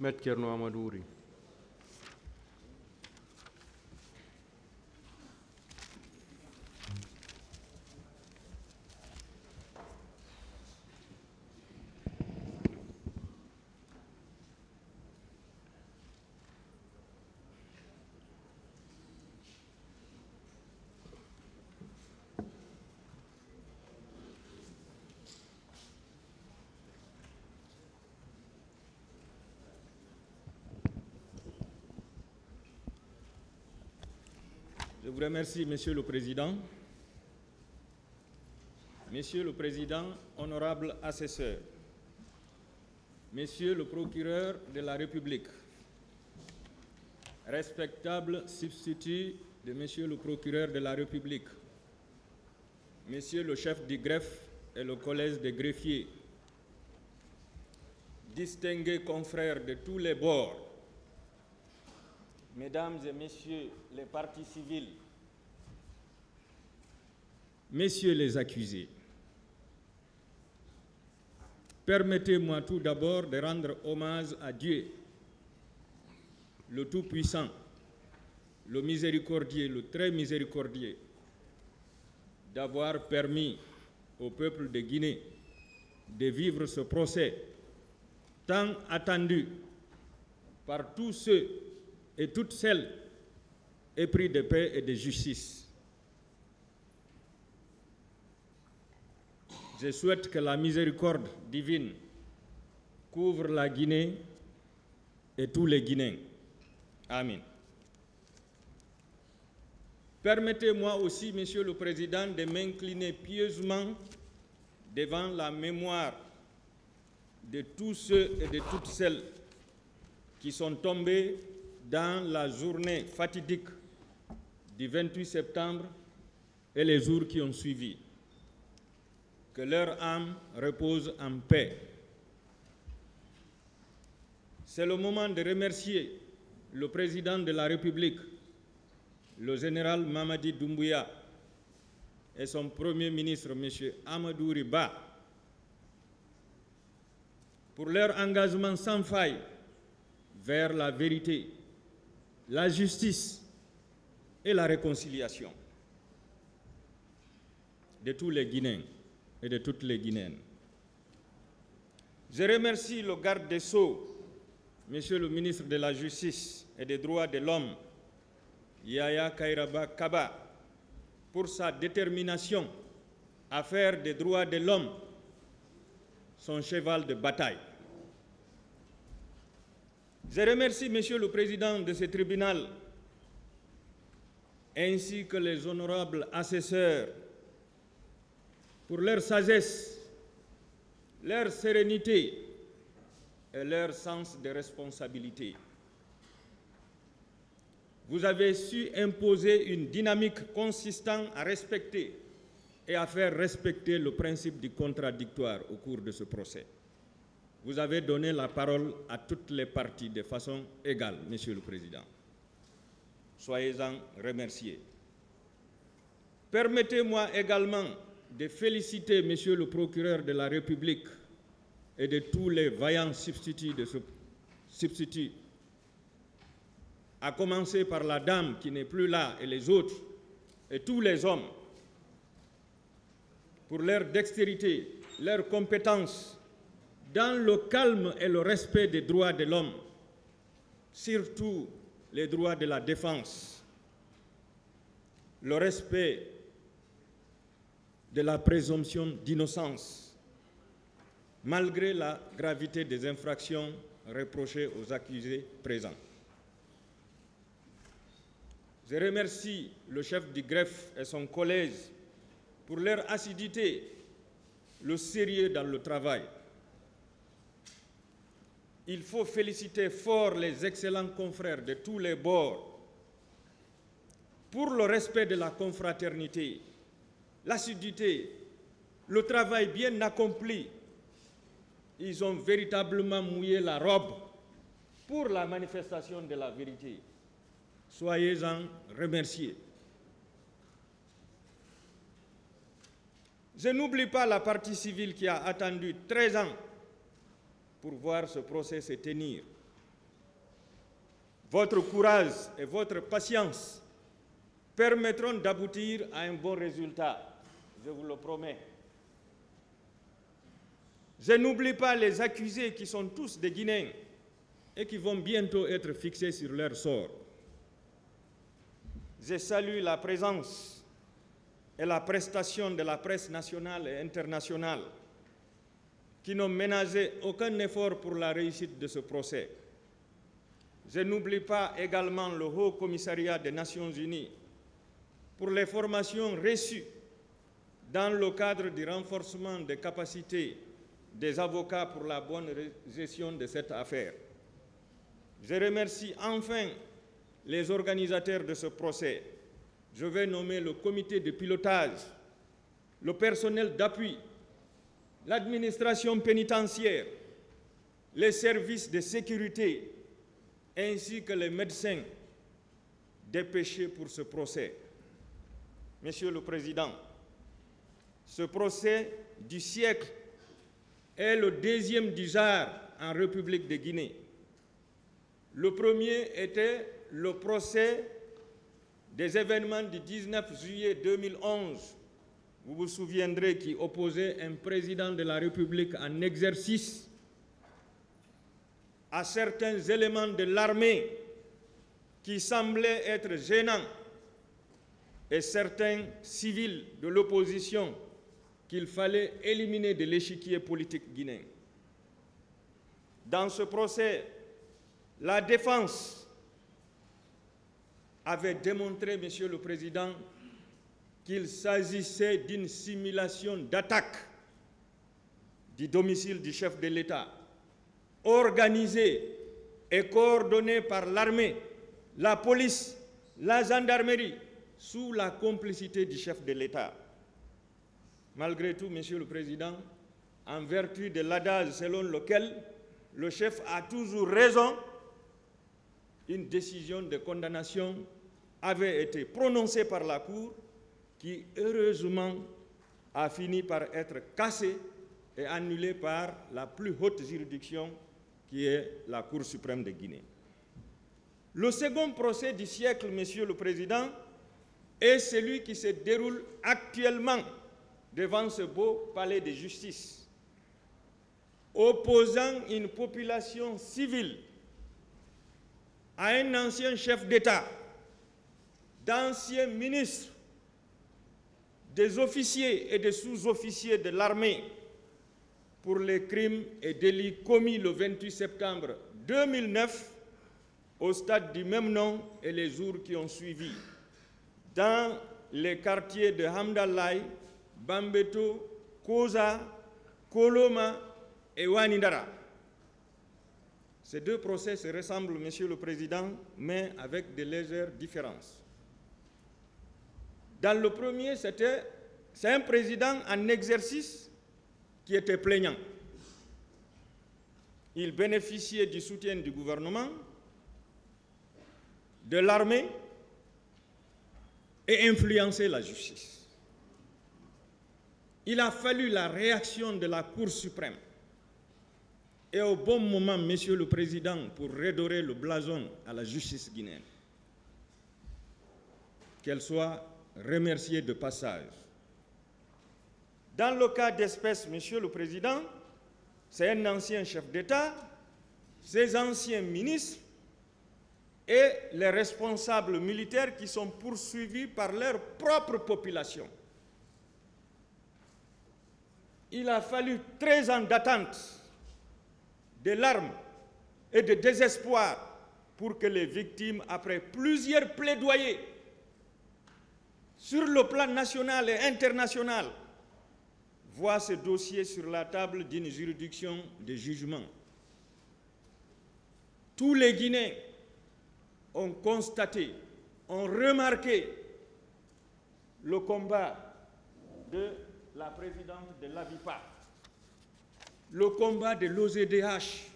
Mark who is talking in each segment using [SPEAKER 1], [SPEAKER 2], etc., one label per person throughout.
[SPEAKER 1] Maître Thierno Amadouri.
[SPEAKER 2] Je vous remercie, Monsieur le Président. Monsieur le Président, honorable assesseur, Monsieur le procureur de la République, respectable substitut de Monsieur le procureur de la République, Monsieur le chef du greffe et le collège des greffiers, distingués confrères de tous les bords, Mesdames et Messieurs les parties civiles, Messieurs les accusés, permettez-moi tout d'abord de rendre hommage à Dieu, le Tout-Puissant, le Miséricordieux, le Très Miséricordieux, d'avoir permis au peuple de Guinée de vivre ce procès tant attendu par tous ceux et toutes celles épris de paix et de justice. Je souhaite que la miséricorde divine couvre la Guinée et tous les Guinéens. Amen. Permettez-moi aussi, Monsieur le Président, de m'incliner pieusement devant la mémoire de tous ceux et de toutes celles qui sont tombés dans la journée fatidique du 28 septembre et les jours qui ont suivi. Que leur âme repose en paix. C'est le moment de remercier le président de la République, le général Mamadi Doumbouya, et son premier ministre, M. Amadouri Ba, pour leur engagement sans faille vers la vérité, la justice et la réconciliation de tous les Guinéens et de toutes les Guinéennes. Je remercie le garde des Sceaux, Monsieur le ministre de la Justice et des Droits de l'Homme, Yaya Kairaba Kaba, pour sa détermination à faire des droits de l'homme son cheval de bataille. Je remercie Monsieur le Président de ce tribunal, ainsi que les honorables assesseurs, pour leur sagesse, leur sérénité et leur sens de responsabilité. Vous avez su imposer une dynamique consistant à respecter et à faire respecter le principe du contradictoire au cours de ce procès. Vous avez donné la parole à toutes les parties de façon égale, Monsieur le Président. Soyez-en remerciés. Permettez-moi également de féliciter Monsieur le procureur de la République et de tous les vaillants substituts de ce substitut, à commencer par la dame qui n'est plus là et les autres, et tous les hommes, pour leur dextérité, leur compétence, dans le calme et le respect des droits de l'homme, surtout les droits de la défense, le respect de la présomption d'innocence, malgré la gravité des infractions reprochées aux accusés présents. Je remercie le chef du greffe et son collège pour leur assiduité, le sérieux dans le travail. Il faut féliciter fort les excellents confrères de tous les bords pour le respect de la confraternité, l'assiduité, le travail bien accompli. Ils ont véritablement mouillé la robe pour la manifestation de la vérité. Soyez-en remerciés. Je n'oublie pas la partie civile qui a attendu 13 ans pour voir ce procès se tenir. Votre courage et votre patience permettront d'aboutir à un bon résultat, je vous le promets. Je n'oublie pas les accusés qui sont tous des Guinéens et qui vont bientôt être fixés sur leur sort. Je salue la présence et la prestation de la presse nationale et internationale qui n'ont ménagé aucun effort pour la réussite de ce procès. Je n'oublie pas également le Haut Commissariat des Nations Unies pour les formations reçues dans le cadre du renforcement des capacités des avocats pour la bonne gestion de cette affaire. Je remercie enfin les organisateurs de ce procès. Je vais nommer le comité de pilotage, le personnel d'appui, l'administration pénitentiaire, les services de sécurité, ainsi que les médecins dépêchés pour ce procès. Monsieur le Président, ce procès du siècle est le deuxième du genre en République de Guinée. Le premier était le procès des événements du 19 juillet 2011. Vous vous souviendrez qui opposait un président de la République en exercice à certains éléments de l'armée qui semblaient être gênants et certains civils de l'opposition qu'il fallait éliminer de l'échiquier politique guinéen. Dans ce procès, la défense avait démontré, Monsieur le Président, qu'il s'agissait d'une simulation d'attaque du domicile du chef de l'État, organisée et coordonnée par l'armée, la police, la gendarmerie, sous la complicité du chef de l'État. Malgré tout, Monsieur le Président, en vertu de l'adage selon lequel le chef a toujours raison, une décision de condamnation avait été prononcée par la Cour qui, heureusement, a fini par être cassée et annulée par la plus haute juridiction qui est la Cour suprême de Guinée. Le second procès du siècle, Monsieur le Président, est celui qui se déroule actuellement devant ce beau palais de justice, opposant une population civile à un ancien chef d'État, d'anciens ministres, des officiers et des sous-officiers de l'armée pour les crimes et délits commis le 28 septembre 2009 au stade du même nom et les jours qui ont suivi, dans les quartiers de Hamdallah, Bambeto, Koza, Koloma et Wanindara. Ces deux procès se ressemblent, Monsieur le Président, mais avec de légères différences. Dans le premier, c'est un président en exercice qui était plaignant. Il bénéficiait du soutien du gouvernement, de l'armée et influençait la justice. Il a fallu la réaction de la Cour suprême et au bon moment, Monsieur le Président, pour redorer le blason à la justice guinéenne. Qu'elle soit remerciée de passage. Dans le cas d'espèce, Monsieur le Président, c'est un ancien chef d'État, ses anciens ministres et les responsables militaires qui sont poursuivis par leur propre population. Il a fallu 13 ans d'attente, de larmes et de désespoir pour que les victimes, après plusieurs plaidoyers sur le plan national et international, voient ce dossier sur la table d'une juridiction de jugement. Tous les Guinéens ont constaté, ont remarqué le combat de la présidente de l'AVIPA, le combat de l'OZDH,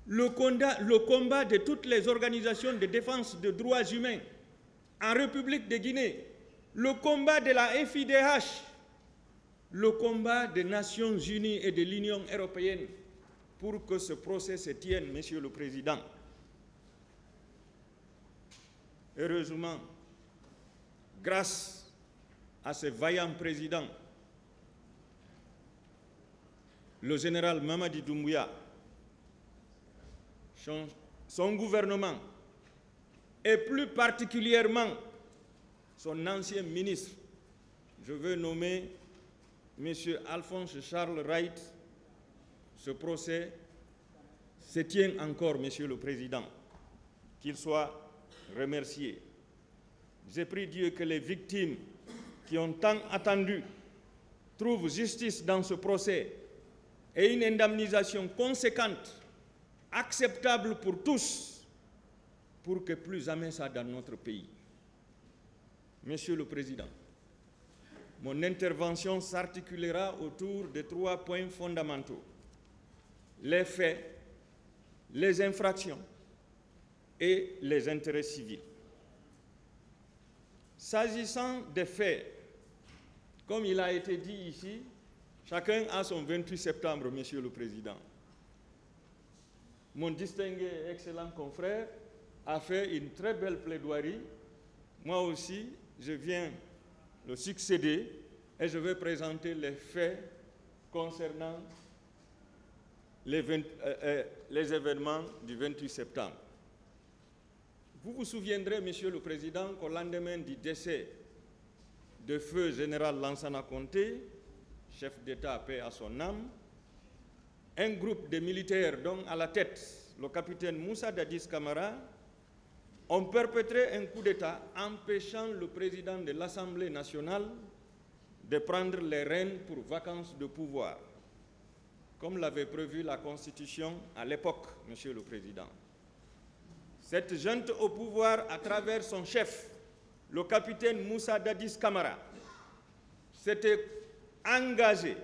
[SPEAKER 2] le combat de toutes les organisations de défense des droits humains en République de Guinée, le combat de la FIDH, le combat des Nations Unies et de l'Union européenne pour que ce procès se tienne, Monsieur le Président. Heureusement, grâce à ce vaillant président, le général Mamadi Doumbouya, son gouvernement, et plus particulièrement son ancien ministre, je veux nommer M. Alphonse Charles Wright, ce procès se tient encore, Monsieur le Président, qu'il soit remercié. J'ai prié Dieu que les victimes qui ont tant attendu trouvent justice dans ce procès et une indemnisation conséquente, acceptable pour tous, pour que plus jamais ça dans notre pays. Monsieur le Président, mon intervention s'articulera autour de 3 points fondamentaux: les faits, les infractions et les intérêts civils. S'agissant des faits, comme il a été dit ici, chacun a son 28 septembre, Monsieur le Président. Mon distingué et excellent confrère a fait une très belle plaidoirie. Moi aussi, je viens le succéder et je vais présenter les faits concernant les événements du 28 septembre. Vous vous souviendrez, Monsieur le Président, qu'au lendemain du décès de feu général Lansana Conté, chef d'État paix à son âme, un groupe de militaires dont à la tête le capitaine Moussa Dadis Camara ont perpétré un coup d'État empêchant le président de l'Assemblée nationale de prendre les rênes pour vacances de pouvoir, comme l'avait prévu la Constitution à l'époque, Monsieur le Président. Cette junte au pouvoir, à travers son chef, le capitaine Moussa Dadis Camara, s'était engagé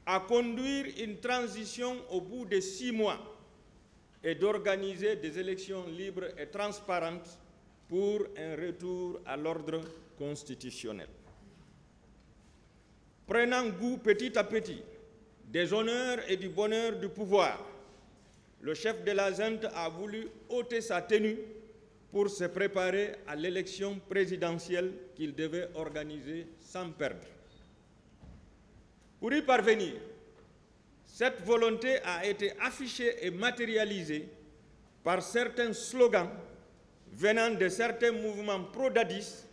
[SPEAKER 2] à conduire une transition au bout de 6 mois et d'organiser des élections libres et transparentes pour un retour à l'ordre constitutionnel. Prenant goût petit à petit des honneurs et du bonheur du pouvoir, le chef de la junte a voulu ôter sa tenue pour se préparer à l'élection présidentielle qu'il devait organiser sans perdre. Pour y parvenir, cette volonté a été affichée et matérialisée par certains slogans venant de certains mouvements pro-Dadis,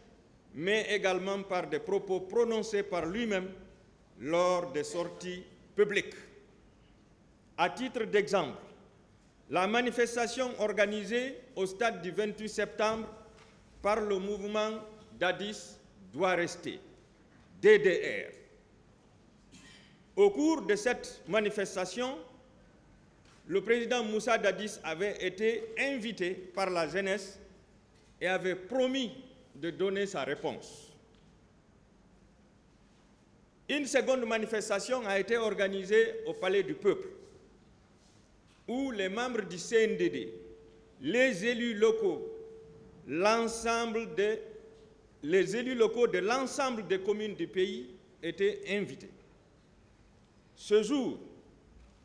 [SPEAKER 2] mais également par des propos prononcés par lui-même lors des sorties publiques. À titre d'exemple, la manifestation organisée au stade du 28 septembre par le mouvement Dadis doit rester, DDR. Au cours de cette manifestation, le président Moussa Dadis avait été invité par la jeunesse et avait promis de donner sa réponse. Une seconde manifestation a été organisée au Palais du Peuple, où les membres du CNDD, les élus locaux de l'ensemble des communes du pays étaient invités. Ce jour,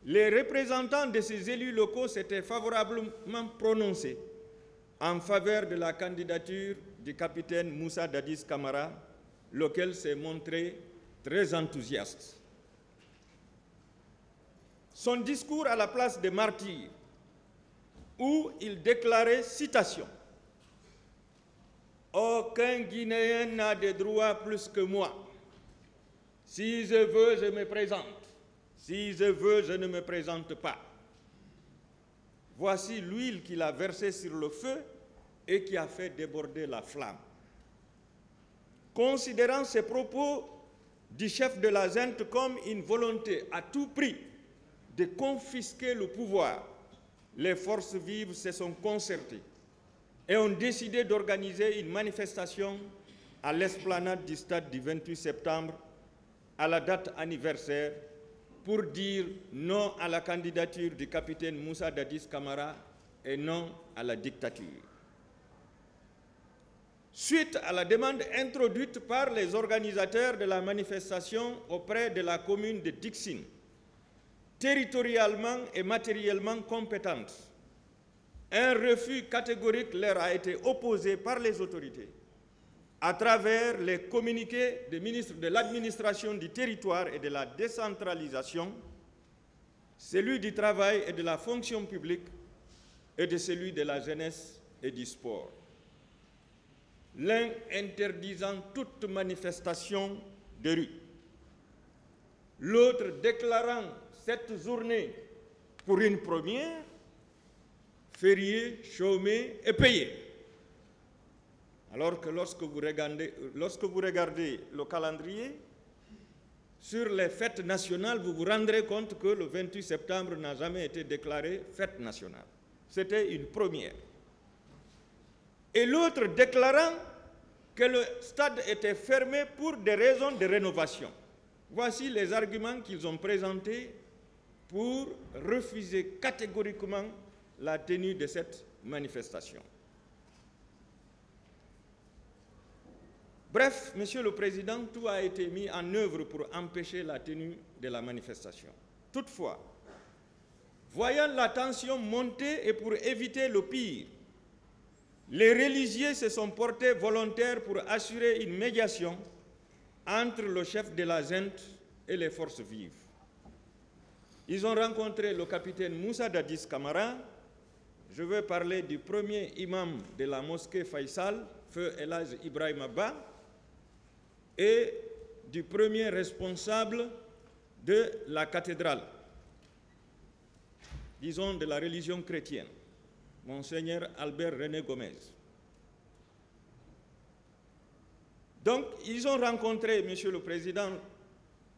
[SPEAKER 2] les représentants de ces élus locaux s'étaient favorablement prononcés en faveur de la candidature du capitaine Moussa Dadis Camara, lequel s'est montré très enthousiaste. Son discours à la place des martyrs, où il déclarait, citation, « Aucun Guinéen n'a de droits plus que moi. Si je veux, je me présente. Si je veux, je ne me présente pas. » Voici l'huile qu'il a versée sur le feu et qui a fait déborder la flamme. Considérant ces propos du chef de la junte comme une volonté à tout prix de confisquer le pouvoir, les forces vives se sont concertées et ont décidé d'organiser une manifestation à l'esplanade du stade du 28 septembre, à la date anniversaire, pour dire non à la candidature du capitaine Moussa Dadis Camara et non à la dictature. Suite à la demande introduite par les organisateurs de la manifestation auprès de la commune de Dixine, territorialement et matériellement compétente, Un refus catégorique leur a été opposé par les autorités à travers les communiqués des ministres de l'administration du territoire et de la décentralisation, celui du travail et de la fonction publique et de celui de la jeunesse et du sport. L'un interdisant toute manifestation de rue, l'autre déclarant cette journée pour une première, férié, chômé et payé. Alors que lorsque vous regardez le calendrier, sur les fêtes nationales, vous vous rendrez compte que le 28 septembre n'a jamais été déclaré fête nationale. C'était une première. Et l'autre déclarant que le stade était fermé pour des raisons de rénovation. Voici les arguments qu'ils ont présentés pour refuser catégoriquement la tenue de cette manifestation. Bref, Monsieur le Président, tout a été mis en œuvre pour empêcher la tenue de la manifestation. Toutefois, voyant la tension monter et pour éviter le pire, les religieux se sont portés volontaires pour assurer une médiation entre le chef de la junte et les forces vives. Ils ont rencontré le capitaine Moussa Dadis Camara. Je veux parler du premier imam de la mosquée Faisal, Feu El Hadj Ibrahim Abba, et du premier responsable de la cathédrale, disons de la religion chrétienne, Monseigneur Albert René Gomez. Donc, ils ont rencontré, Monsieur le Président,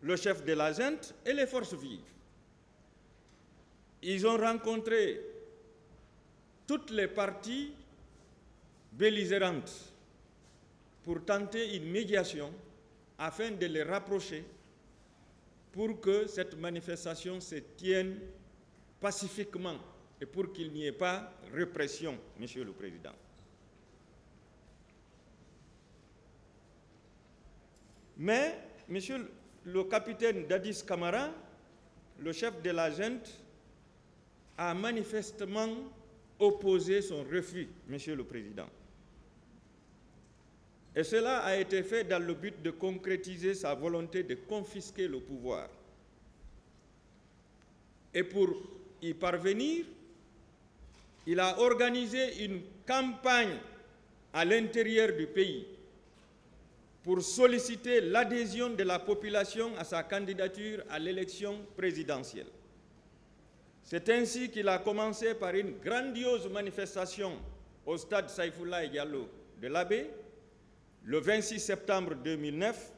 [SPEAKER 2] le chef de la junte et les forces vives. Ils ont rencontré toutes les parties belligérantes pour tenter une médiation afin de les rapprocher pour que cette manifestation se tienne pacifiquement et pour qu'il n'y ait pas répression, Monsieur le Président. Mais, Monsieur le capitaine Dadis Camara, le chef de la junte, a manifestement opposé son refus, Monsieur le Président. Et cela a été fait dans le but de concrétiser sa volonté de confisquer le pouvoir. Et pour y parvenir, il a organisé une campagne à l'intérieur du pays pour solliciter l'adhésion de la population à sa candidature à l'élection présidentielle. C'est ainsi qu'il a commencé par une grandiose manifestation au stade Saïfoulaye Diallo de l'Abbé, le 26 septembre 2009,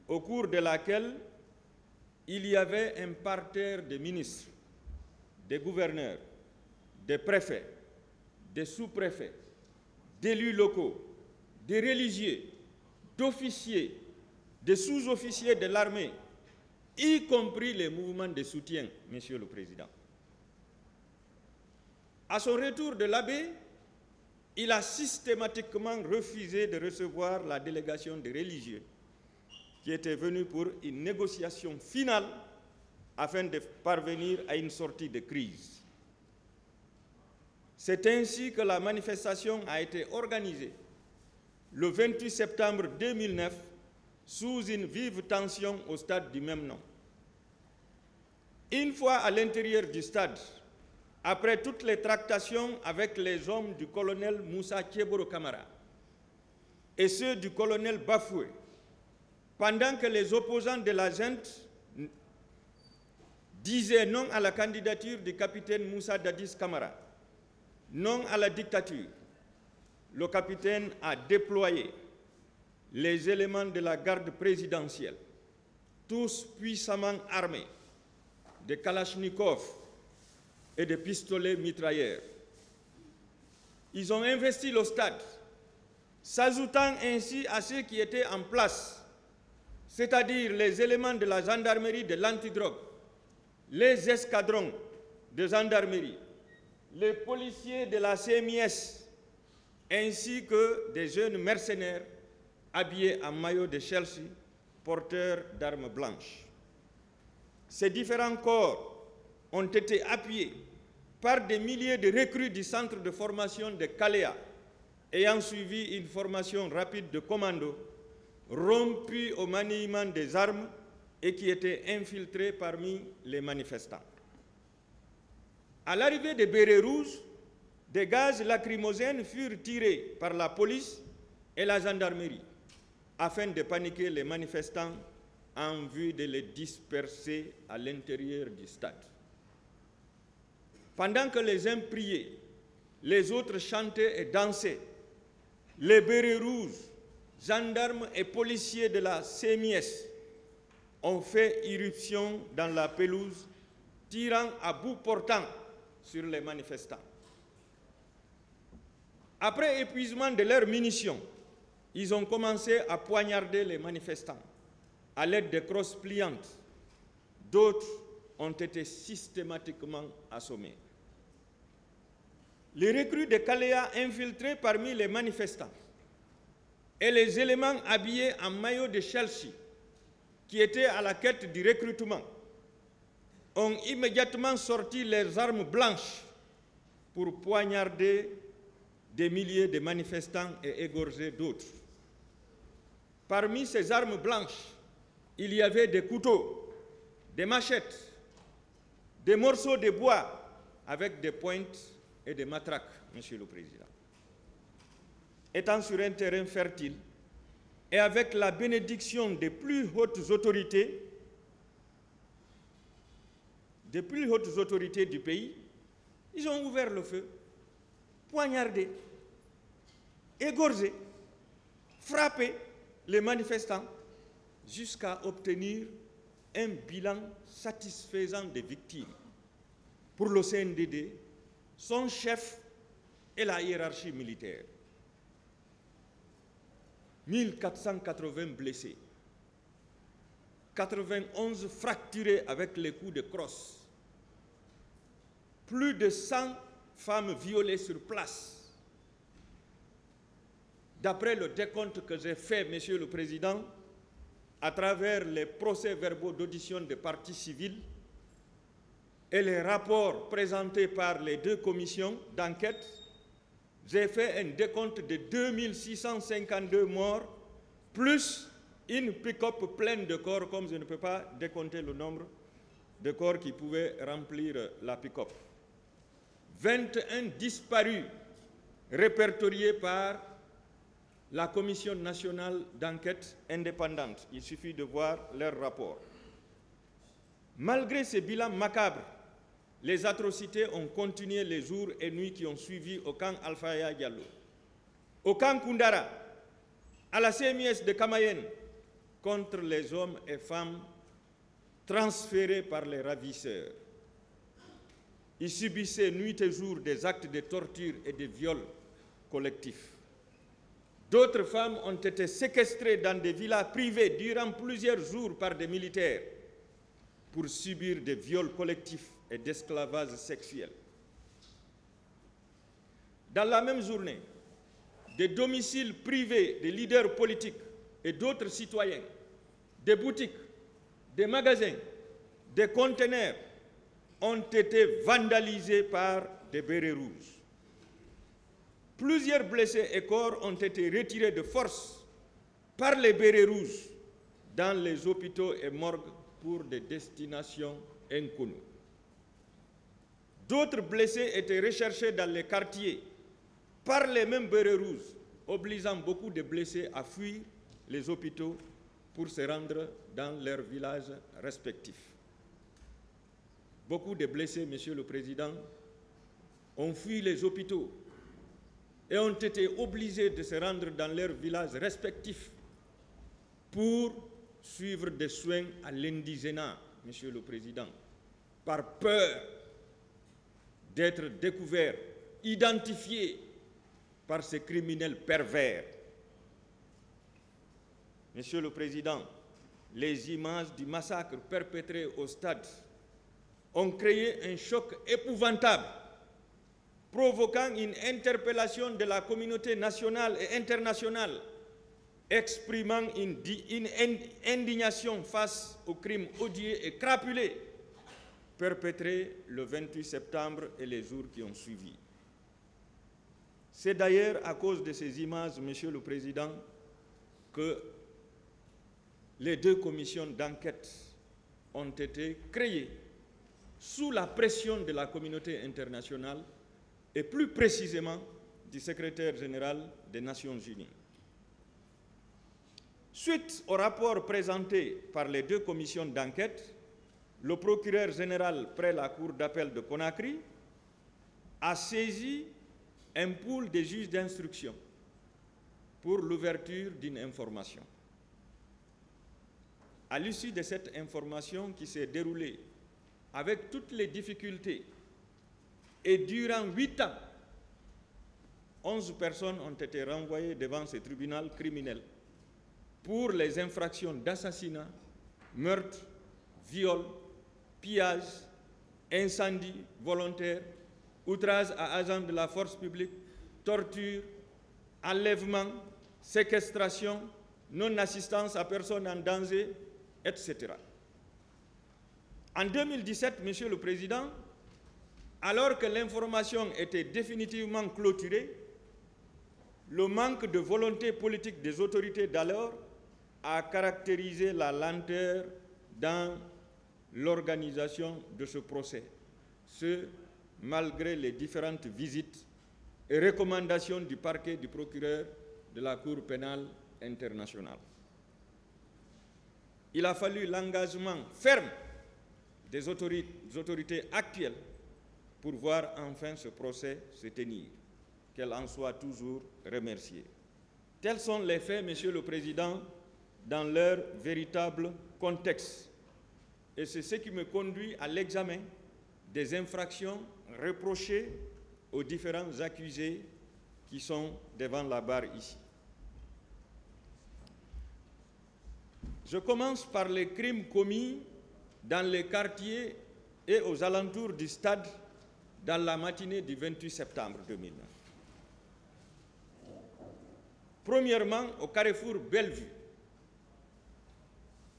[SPEAKER 2] au cours de laquelle il y avait un parterre de ministres, des gouverneurs, des préfets, des sous-préfets, d'élus locaux, des religieux, d'officiers, des sous-officiers de l'armée, y compris les mouvements de soutien, Monsieur le Président. À son retour de l'Abbé, il a systématiquement refusé de recevoir la délégation des religieux qui était venue pour une négociation finale afin de parvenir à une sortie de crise. C'est ainsi que la manifestation a été organisée le 28 septembre 2009 sous une vive tension au stade du même nom. Une fois à l'intérieur du stade, après toutes les tractations avec les hommes du colonel Moussa Thieboro Camara et ceux du colonel Bafoué, pendant que les opposants de la junte disaient non à la candidature du capitaine Moussa Dadis Camara, non à la dictature, le capitaine a déployé les éléments de la garde présidentielle, tous puissamment armés, de kalachnikovs et de pistolets mitrailleurs. Ils ont investi le stade, s'ajoutant ainsi à ceux qui étaient en place, c'est-à-dire les éléments de la gendarmerie de l'antidrogue, les escadrons de gendarmerie, les policiers de la CMIS, ainsi que des jeunes mercenaires habillés en maillot de Chelsea, porteurs d'armes blanches. Ces différents corps ont été appuyés par des milliers de recrues du centre de formation de Kalea, ayant suivi une formation rapide de commando, rompus au maniement des armes et qui étaient infiltrés parmi les manifestants. À l'arrivée des bérets rouges, des gaz lacrymogènes furent tirés par la police et la gendarmerie afin de paniquer les manifestants en vue de les disperser à l'intérieur du stade. Pendant que les uns priaient, les autres chantaient et dansaient, les bérets rouges, gendarmes et policiers de la CMIS ont fait irruption dans la pelouse, tirant à bout portant sur les manifestants. Après épuisement de leurs munitions, ils ont commencé à poignarder les manifestants à l'aide de crosses pliantes. D'autres ont été systématiquement assommés. Les recrues de Kalea infiltrés parmi les manifestants et les éléments habillés en maillot de Chelsea qui étaient à la quête du recrutement ont immédiatement sorti leurs armes blanches pour poignarder des milliers de manifestants et égorger d'autres. Parmi ces armes blanches, il y avait des couteaux, des machettes, des morceaux de bois avec des pointes et des matraques, Monsieur le Président. Étant sur un terrain fertile et avec la bénédiction des plus hautes autorités du pays, ils ont ouvert le feu, poignardé, égorgé, frappé les manifestants jusqu'à obtenir un bilan satisfaisant des victimes pour le CNDD, son chef et la hiérarchie militaire. 1480 blessés, 91 fracturés avec les coups de crosse, plus de 100 femmes violées sur place. D'après le décompte que j'ai fait, Monsieur le Président, à travers les procès-verbaux d'audition des parties civiles et les rapports présentés par les deux commissions d'enquête, j'ai fait un décompte de 2652 morts, plus une pick-up pleine de corps, comme je ne peux pas décompter le nombre de corps qui pouvaient remplir la pick-up. 21 disparus répertoriés par la Commission nationale d'enquête indépendante. Il suffit de voir leur rapport. Malgré ces bilans macabres, les atrocités ont continué les jours et nuits qui ont suivi au camp Alfaya Diallo, au camp Koundara, à la CMIS de Kamayenne, contre les hommes et femmes transférés par les ravisseurs. Ils subissaient nuit et jour des actes de torture et de viols collectifs. D'autres femmes ont été séquestrées dans des villas privées durant plusieurs jours par des militaires pour subir des viols collectifs et d'esclavage sexuel. Dans la même journée, des domiciles privés des leaders politiques et d'autres citoyens, des boutiques, des magasins, des conteneurs ont été vandalisés par des bérets rouges. Plusieurs blessés et corps ont été retirés de force par les bérets rouges dans les hôpitaux et morgues pour des destinations inconnues. D'autres blessés étaient recherchés dans les quartiers par les mêmes bérets rouges, obligeant beaucoup de blessés à fuir les hôpitaux pour se rendre dans leurs villages respectifs. Beaucoup de blessés, Monsieur le Président, ont fui les hôpitaux et ont été obligés de se rendre dans leurs villages respectifs pour suivre des soins à l'indigénat, Monsieur le Président, par peur d'être découverts, identifiés par ces criminels pervers. Monsieur le Président, les images du massacre perpétré au stade ont créé un choc épouvantable, provoquant une interpellation de la communauté nationale et internationale, exprimant une indignation face aux crimes odieux et crapulés perpétrés le 28 septembre et les jours qui ont suivi. C'est d'ailleurs à cause de ces images, Monsieur le Président, que les deux commissions d'enquête ont été créées sous la pression de la communauté internationale et plus précisément du secrétaire général des Nations Unies. Suite au rapport présenté par les deux commissions d'enquête, le procureur général près la Cour d'appel de Conakry a saisi un pool de juges d'instruction pour l'ouverture d'une information. À l'issue de cette information qui s'est déroulée avec toutes les difficultés et durant 8 ans, 11 personnes ont été renvoyées devant ce tribunal criminel pour les infractions d'assassinat, meurtre, viol, pillage, incendie volontaire, outrage à agents de la force publique, torture, enlèvement, séquestration, non-assistance à personne en danger, etc. En 2017, Monsieur le Président, alors que l'information était définitivement clôturée, le manque de volonté politique des autorités d'alors a caractérisé la lenteur dans l'organisation de ce procès, ce malgré les différentes visites et recommandations du parquet du procureur de la Cour pénale internationale. Il a fallu l'engagement ferme des autorités actuelles pour voir enfin ce procès se tenir, qu'elle en soit toujours remerciée. Tels sont les faits, Monsieur le Président, dans leur véritable contexte. Et c'est ce qui me conduit à l'examen des infractions reprochées aux différents accusés qui sont devant la barre ici. Je commence par les crimes commis dans les quartiers et aux alentours du stade dans la matinée du 28 septembre 2009. Premièrement, au carrefour Bellevue,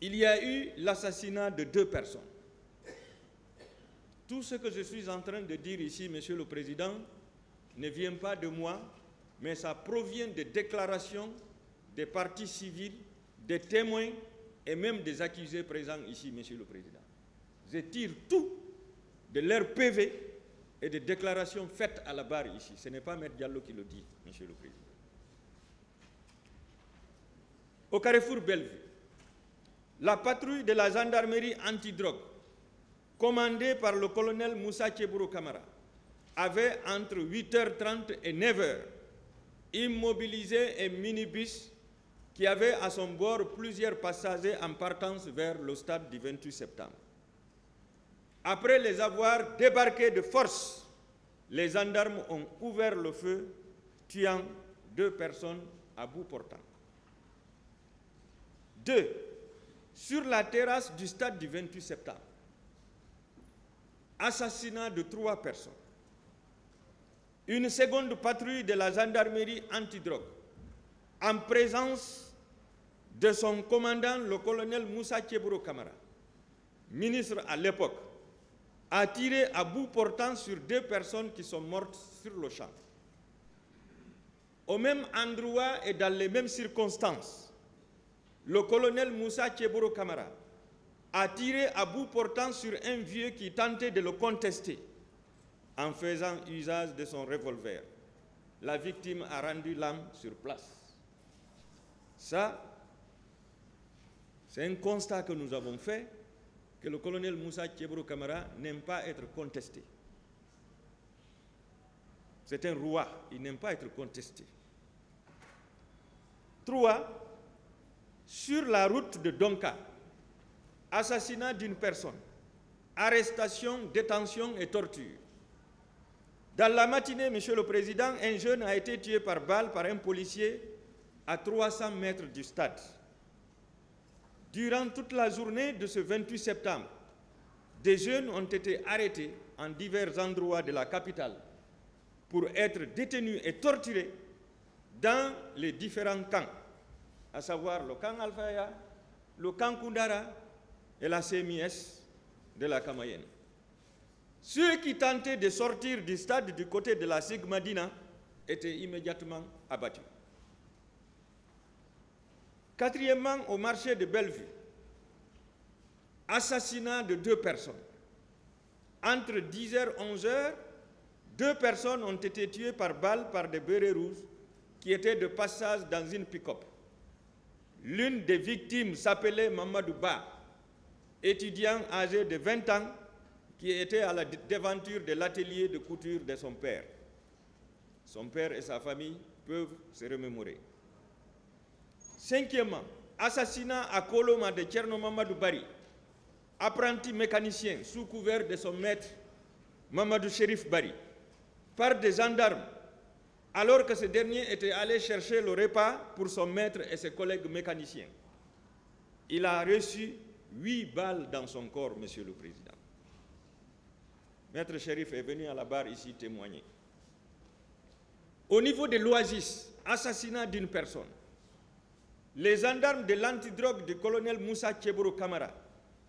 [SPEAKER 2] il y a eu l'assassinat de 2 personnes. Tout ce que je suis en train de dire ici, Monsieur le Président, ne vient pas de moi, mais ça provient des déclarations des parties civiles, des témoins et même des accusés présents ici, Monsieur le Président. Je tire tout de leur PV et des déclarations faites à la barre ici. Ce n'est pas M. Diallo qui le dit, Monsieur le Président. Au carrefour Bellevue, la patrouille de la gendarmerie antidrogue, commandée par le colonel Moussa Tchebourou Kamara, avait entre 8h30 et 9h immobilisé un minibus qui avait à son bord plusieurs passagers en partance vers le stade du 28 septembre. Après les avoir débarqués de force, les gendarmes ont ouvert le feu, tuant 2 personnes à bout portant. 2. Sur la terrasse du stade du 28 septembre, assassinat de 3 personnes. Une seconde patrouille de la gendarmerie antidrogue, en présence de son commandant, le colonel Moussa Tchebourou Kamara, ministre à l'époque, a tiré à bout portant sur 2 personnes qui sont mortes sur le champ. Au même endroit et dans les mêmes circonstances, le colonel Moussa Tchebourou Kamara a tiré à bout portant sur un vieux qui tentait de le contester en faisant usage de son revolver. La victime a rendu l'âme sur place. Ça, c'est un constat que nous avons fait, que le colonel Moussa Tchebourou Kamara n'aime pas être contesté. C'est un roi, il n'aime pas être contesté. 3. Sur la route de Donka, assassinat d'une personne, arrestation, détention et torture. Dans la matinée, Monsieur le Président, un jeune a été tué par balle par un policier à 300 mètres du stade. Durant toute la journée de ce 28 septembre, des jeunes ont été arrêtés en divers endroits de la capitale pour être détenus et torturés dans les différents camps, à savoir le camp Alfaya, le camp Koundara et la CMIS de la Kamayenne. Ceux qui tentaient de sortir du stade du côté de la Sigmadina étaient immédiatement abattus. Quatrièmement, au marché de Bellevue, assassinat de 2 personnes. Entre 10h et 11h, 2 personnes ont été tuées par balle par des bérets rouges qui étaient de passage dans une pick-up. L'une des victimes s'appelait Mamadou Ba, étudiant âgé de 20 ans qui était à la devanture de l'atelier de couture de son père. Son père et sa famille peuvent se remémorer. Cinquièmement, assassinat à Koloma de Tcherno Mamadou Bari, apprenti mécanicien sous couvert de son maître Mamadou Chérif Bari, par des gendarmes, alors que ce dernier était allé chercher le repas pour son maître et ses collègues mécaniciens. Il a reçu 8 balles dans son corps, Monsieur le Président. Maître Chérif est venu à la barre ici témoigner. Au niveau de l'Oasis, assassinat d'une personne. Les gendarmes de l'antidrogue du colonel Moussa Tcheboro Kamara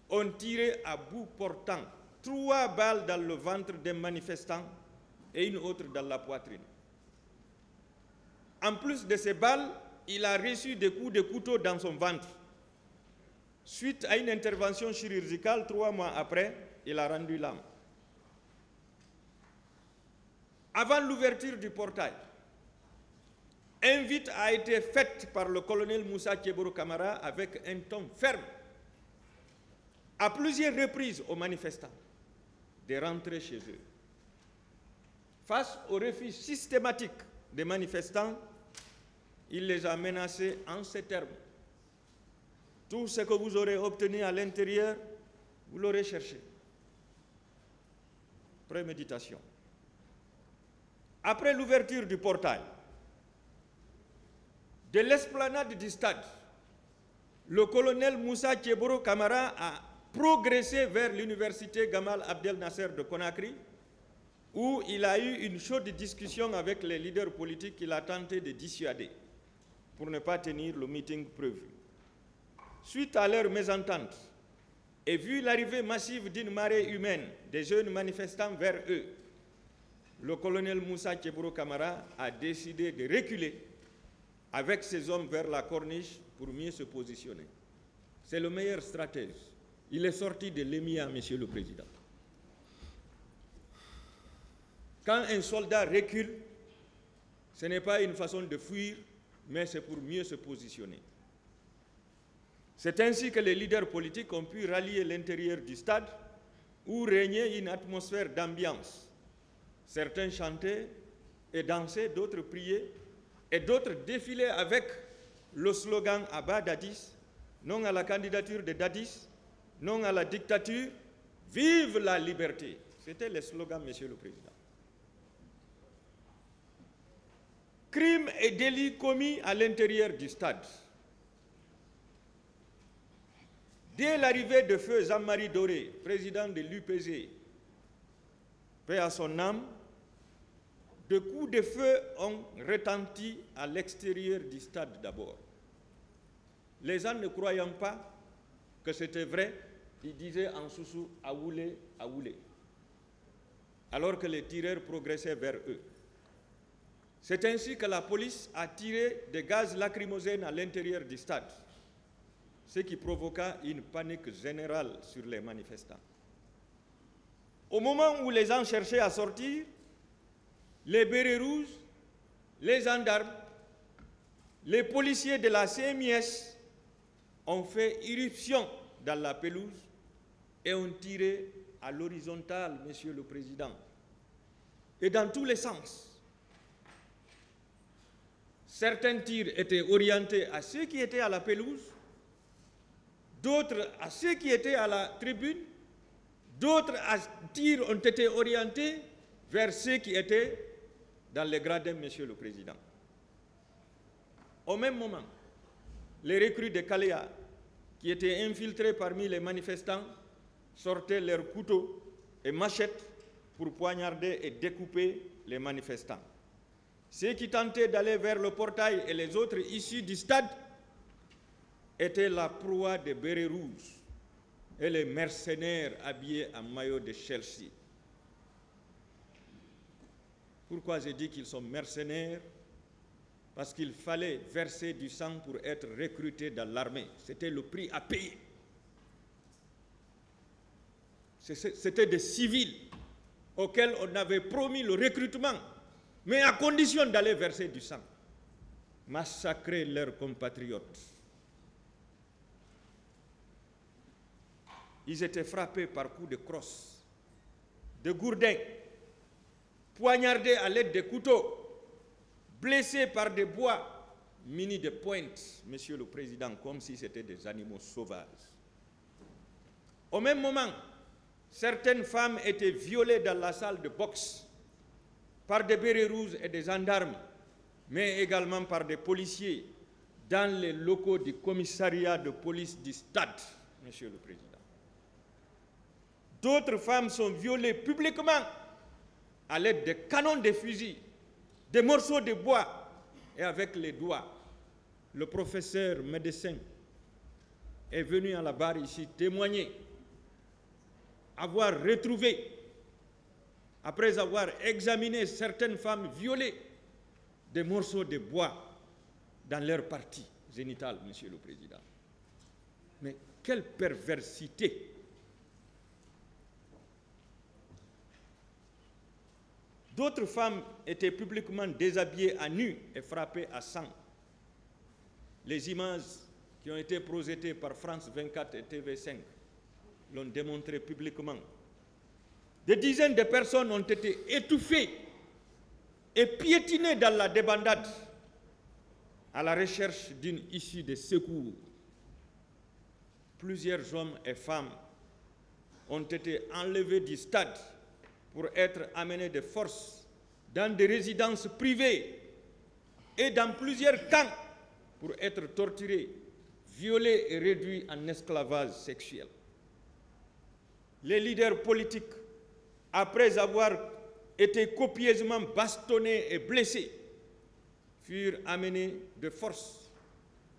[SPEAKER 2] ont tiré à bout portant 3 balles dans le ventre d'un manifestant et une autre dans la poitrine. En plus de ces balles, il a reçu des coups de couteau dans son ventre. Suite à une intervention chirurgicale, 3 mois après, il a rendu l'âme. Avant l'ouverture du portail, invite a été faite par le colonel Moussa Tcheboro Kamara avec un ton ferme, à plusieurs reprises aux manifestants, de rentrer chez eux. Face au refus systématique des manifestants, il les a menacés en ces termes. Tout ce que vous aurez obtenu à l'intérieur, vous l'aurez cherché. Préméditation. Après l'ouverture du portail, de l'esplanade du stade, le colonel Moussa Tcheboro Kamara a progressé vers l'université Gamal Abdel Nasser de Conakry, où il a eu une chaude discussion avec les leaders politiques qu'il a tenté de dissuader pour ne pas tenir le meeting prévu. Suite à leur mésentente, et vu l'arrivée massive d'une marée humaine des jeunes manifestants vers eux, le colonel Moussa Tcheboro Kamara a décidé de reculer avec ses hommes vers la corniche pour mieux se positionner. C'est le meilleur stratège. Il est sorti de l'EMIA, Monsieur le Président. Quand un soldat recule, ce n'est pas une façon de fuir, mais c'est pour mieux se positionner. C'est ainsi que les leaders politiques ont pu rallier l'intérieur du stade où régnait une atmosphère d'ambiance. Certains chantaient et dansaient, d'autres priaient, et d'autres défilaient avec le slogan « Abba Dadis », non à la candidature de Dadis, non à la dictature, vive la liberté. C'était le slogan, Monsieur le Président. Crimes et délits commis à l'intérieur du stade. Dès l'arrivée de feu Jean-Marie Doré, président de l'UPG, paix à son âme, de coups de feu ont retenti à l'extérieur du stade d'abord. Les gens ne croyant pas que c'était vrai, ils disaient en sous-sous « Aoulé, Aoulé », alors que les tireurs progressaient vers eux. C'est ainsi que la police a tiré des gaz lacrymogènes à l'intérieur du stade, ce qui provoqua une panique générale sur les manifestants. Au moment où les gens cherchaient à sortir, les bérets rouges, les gendarmes, les policiers de la CMIS ont fait irruption dans la pelouse et ont tiré à l'horizontale, Monsieur le Président, et dans tous les sens. Certains tirs étaient orientés à ceux qui étaient à la pelouse, d'autres à ceux qui étaient à la tribune, d'autres tirs ont été orientés vers ceux qui étaient dans les gradins, Monsieur le Président. Au même moment, les recrues de Kaléa, qui étaient infiltrés parmi les manifestants, sortaient leurs couteaux et machettes pour poignarder et découper les manifestants. Ceux qui tentaient d'aller vers le portail et les autres issus du stade étaient la proie des bérets rouges et les mercenaires habillés en maillot de Chelsea. Pourquoi j'ai dit qu'ils sont mercenaires? Parce qu'il fallait verser du sang pour être recruté dans l'armée. C'était le prix à payer. C'était des civils auxquels on avait promis le recrutement, mais à condition d'aller verser du sang. Massacrer leurs compatriotes. Ils étaient frappés par coups de crosse, de gourdins, poignardés à l'aide de couteaux, blessés par des bois munis de pointes, Monsieur le Président, comme si c'était des animaux sauvages. Au même moment, certaines femmes étaient violées dans la salle de boxe par des bérets rouges et des gendarmes, mais également par des policiers dans les locaux du commissariat de police du stade, Monsieur le Président. D'autres femmes sont violées publiquement à l'aide de canons de fusil, des morceaux de bois et avec les doigts. Le professeur médecin est venu à la barre ici témoigner avoir retrouvé, après avoir examiné certaines femmes violées, des morceaux de bois dans leur partie génitale, Monsieur le Président. Mais quelle perversité! D'autres femmes étaient publiquement déshabillées à nu et frappées à sang. Les images qui ont été projetées par France 24 et TV5 l'ont démontré publiquement. Des dizaines de personnes ont été étouffées et piétinées dans la débandade à la recherche d'une issue de secours. Plusieurs hommes et femmes ont été enlevés du stade pour être amenés de force dans des résidences privées et dans plusieurs camps pour être torturés, violés et réduits en esclavage sexuel. Les leaders politiques, après avoir été copieusement bastonnés et blessés, furent amenés de force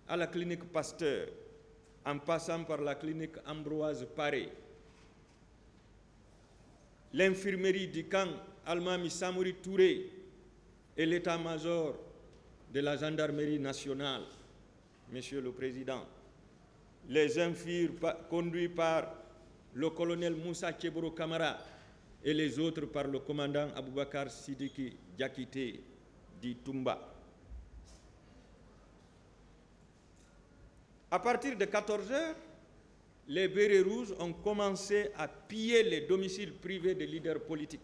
[SPEAKER 2] à la clinique Pasteur, en passant par la clinique Ambroise Paré, l'infirmerie du camp Almami Samori Touré et l'état-major de la gendarmerie nationale, Monsieur le Président. Les uns furent conduits par le colonel Moussa Keboro Kamara et les autres par le commandant Aboubakar Sidiki Diakité dit Toumba. À partir de 14 heures, les bérets rouges ont commencé à piller les domiciles privés des leaders politiques,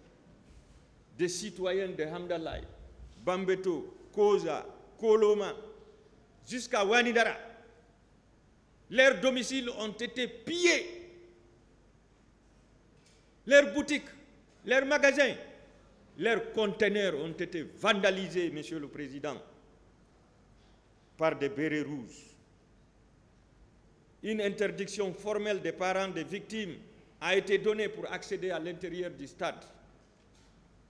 [SPEAKER 2] des citoyens de Hamdallah, Bambeto, Koza, Koloma, jusqu'à Wanidara. Leurs domiciles ont été pillés. Leurs boutiques, leurs magasins, leurs conteneurs ont été vandalisés, Monsieur le Président, par des bérets rouges. Une interdiction formelle des parents des victimes a été donnée pour accéder à l'intérieur du stade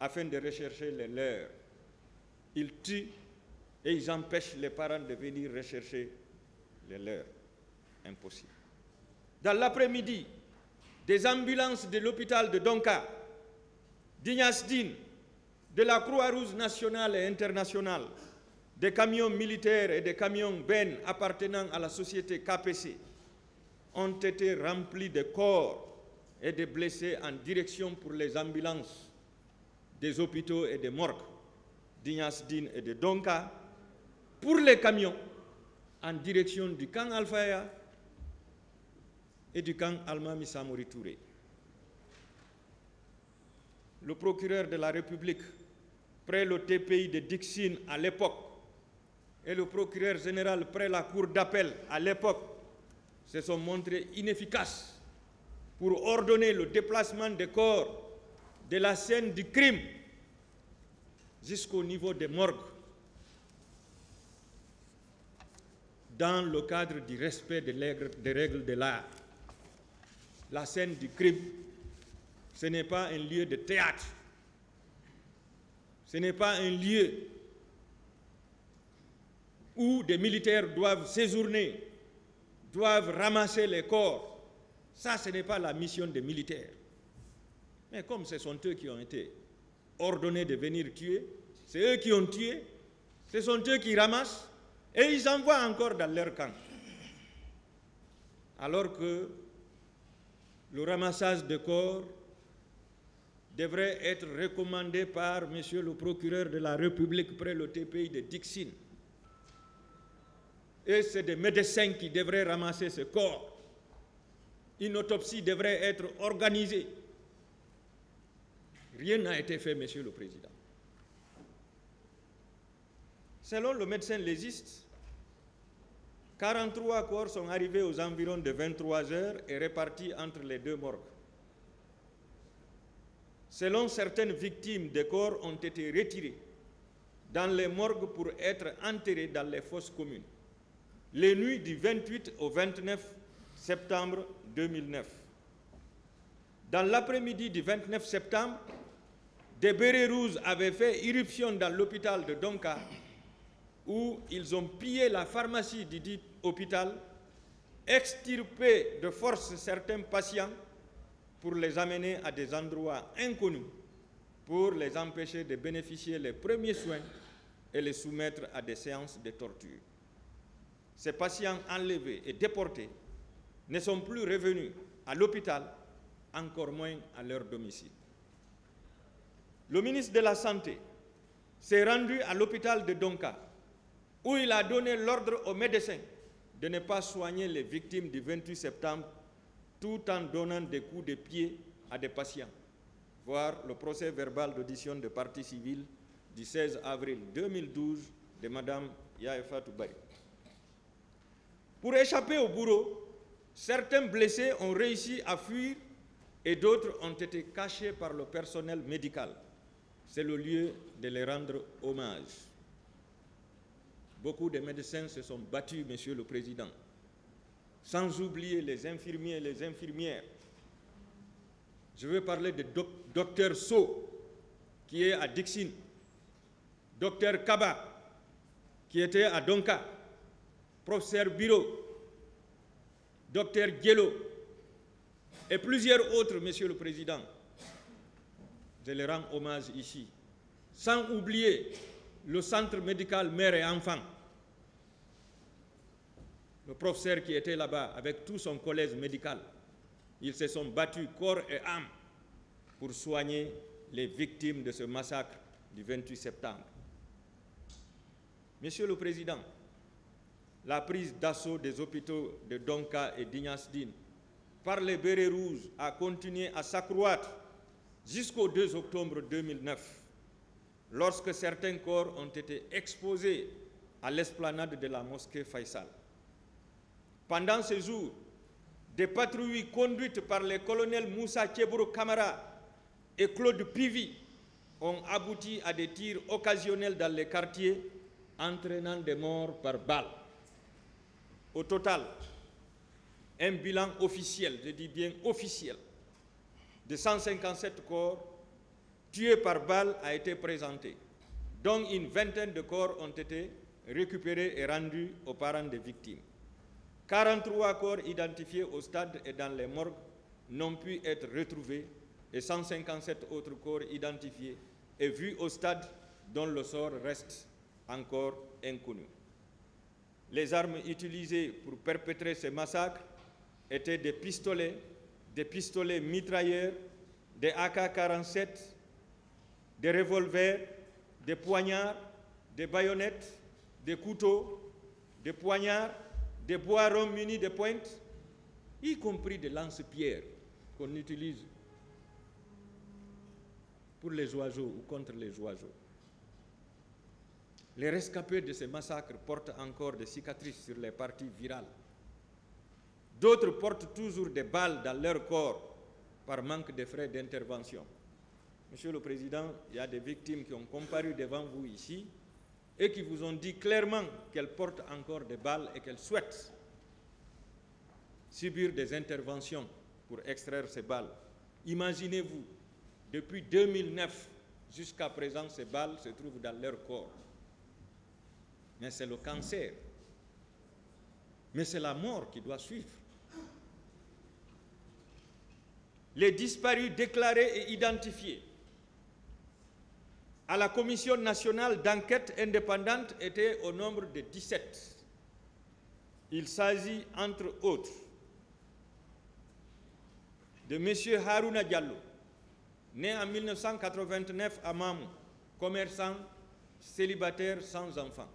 [SPEAKER 2] afin de rechercher les leurs. Ils tuent et ils empêchent les parents de venir rechercher les leurs. Impossible. Dans l'après-midi, des ambulances de l'hôpital de Donka, d'Ignasdine, de la Croix-Rouge nationale et internationale, des camions militaires et des camions Ben appartenant à la société KPC ont été remplis de corps et de blessés en direction pour les ambulances des hôpitaux et des morgues d'Ignasdine et de Donka, pour les camions en direction du camp Alfaya et du camp Almami Samori Touré. Le procureur de la République, près le TPI de Dixine à l'époque, et le procureur général près la cour d'appel à l'époque, se sont montrés inefficaces pour ordonner le déplacement des corps de la scène du crime jusqu'au niveau des morgues, dans le cadre du respect des règles de l'art. La scène du crime, ce n'est pas un lieu de théâtre, ce n'est pas un lieu où des militaires doivent séjourner, doivent ramasser les corps. Ça, ce n'est pas la mission des militaires. Mais comme ce sont eux qui ont été ordonné de venir tuer, c'est eux qui ont tué, ce sont eux qui ramassent, et ils envoient encore dans leur camp. Alors que le ramassage de corps devrait être recommandé par M. le procureur de la République près le TPI de Dixine. Et c'est des médecins qui devraient ramasser ce corps. Une autopsie devrait être organisée. Rien n'a été fait, Monsieur le Président. Selon le médecin légiste, 43 corps sont arrivés aux environs de 23 heures et répartis entre les deux morgues. Selon certaines victimes, des corps ont été retirés dans les morgues pour être enterrés dans les fosses communes, les nuits du 28 au 29 septembre 2009. Dans l'après-midi du 29 septembre, des bérets rouges avaient fait irruption dans l'hôpital de Donka, où ils ont pillé la pharmacie du dit hôpital, extirpé de force certains patients pour les amener à des endroits inconnus, pour les empêcher de bénéficier des premiers soins et les soumettre à des séances de torture. Ces patients enlevés et déportés ne sont plus revenus à l'hôpital, encore moins à leur domicile. Le ministre de la Santé s'est rendu à l'hôpital de Donka, où il a donné l'ordre aux médecins de ne pas soigner les victimes du 28 septembre, tout en donnant des coups de pied à des patients. Voir le procès verbal d'audition de partie civile du 16 avril 2012 de Mme Yaëfatou Bari. Pour échapper au bourreau, certains blessés ont réussi à fuir et d'autres ont été cachés par le personnel médical. C'est le lieu de les rendre hommage. Beaucoup de médecins se sont battus, Monsieur le Président, sans oublier les infirmiers et les infirmières. Je veux parler de Dr So, qui est à Dixine, Dr Kaba, qui était à Donka, Professeur Biro, Dr Diello, et plusieurs autres, Monsieur le Président. Je les rends hommage ici, sans oublier le centre médical mère et enfant. Le professeur qui était là-bas avec tout son collège médical, ils se sont battus corps et âme pour soigner les victimes de ce massacre du 28 septembre. Monsieur le Président, la prise d'assaut des hôpitaux de Donka et d'Ignasdine par les bérets rouges a continué à s'accroître jusqu'au 2 octobre 2009, lorsque certains corps ont été exposés à l'esplanade de la mosquée Faisal. Pendant ces jours, des patrouilles conduites par les colonels Moussa Tchebro Kamara et Claude Pivi ont abouti à des tirs occasionnels dans les quartiers, entraînant des morts par balles. Au total, un bilan officiel, je dis bien officiel, de 157 corps tués par balle a été présenté, dont une vingtaine de corps ont été récupérés et rendus aux parents des victimes. 43 corps identifiés au stade et dans les morgues n'ont pu être retrouvés et 157 autres corps identifiés et vus au stade dont le sort reste encore inconnu. Les armes utilisées pour perpétrer ces massacres étaient des pistolets mitrailleurs, des AK-47, des revolvers, des poignards, des baïonnettes, des couteaux, des poignards, des boirons munis de pointes, y compris des lance-pierres qu'on utilise pour les oiseaux ou contre les oiseaux. Les rescapés de ces massacres portent encore des cicatrices sur les parties virales. D'autres portent toujours des balles dans leur corps par manque de frais d'intervention. Monsieur le Président, il y a des victimes qui ont comparu devant vous ici et qui vous ont dit clairement qu'elles portent encore des balles et qu'elles souhaitent subir des interventions pour extraire ces balles. Imaginez-vous, depuis 2009 jusqu'à présent, ces balles se trouvent dans leur corps. Mais c'est le cancer. Mais c'est la mort qui doit suivre. Les disparus déclarés et identifiés à la Commission nationale d'enquête indépendante était au nombre de 17. Il s'agit, entre autres, de M. Harouna Diallo, né en 1989 à Mamou, commerçant, célibataire sans enfant.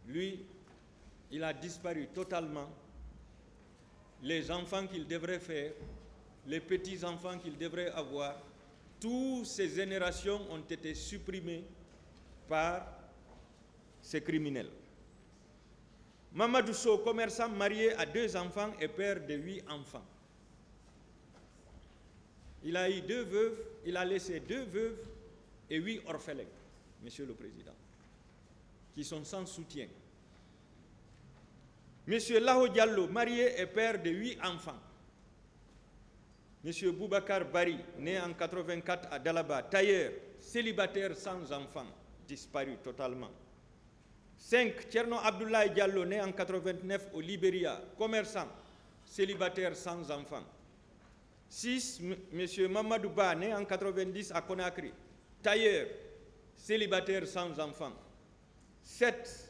[SPEAKER 2] Lui, il a disparu totalement. Les enfants qu'il devrait faire, les petits-enfants qu'il devrait avoir, toutes ces générations ont été supprimées par ces criminels. Mamadou Sow, commerçant marié à 2 enfants et père de 8 enfants. Il a eu 2 veuves, il a laissé 2 veuves et 8 orphelins, Monsieur le Président, qui sont sans soutien. Monsieur Laho Diallo, marié et père de 8 enfants. Monsieur Boubacar Bari, né en 84 à Dalaba, tailleur, célibataire sans enfant, disparu totalement. 5. Tcherno Abdoulaye Diallo, né en 89 au Libéria, commerçant, célibataire sans enfant. 6. Monsieur Mamadou Ba, né en 90 à Conakry, tailleur, célibataire sans enfant. 7.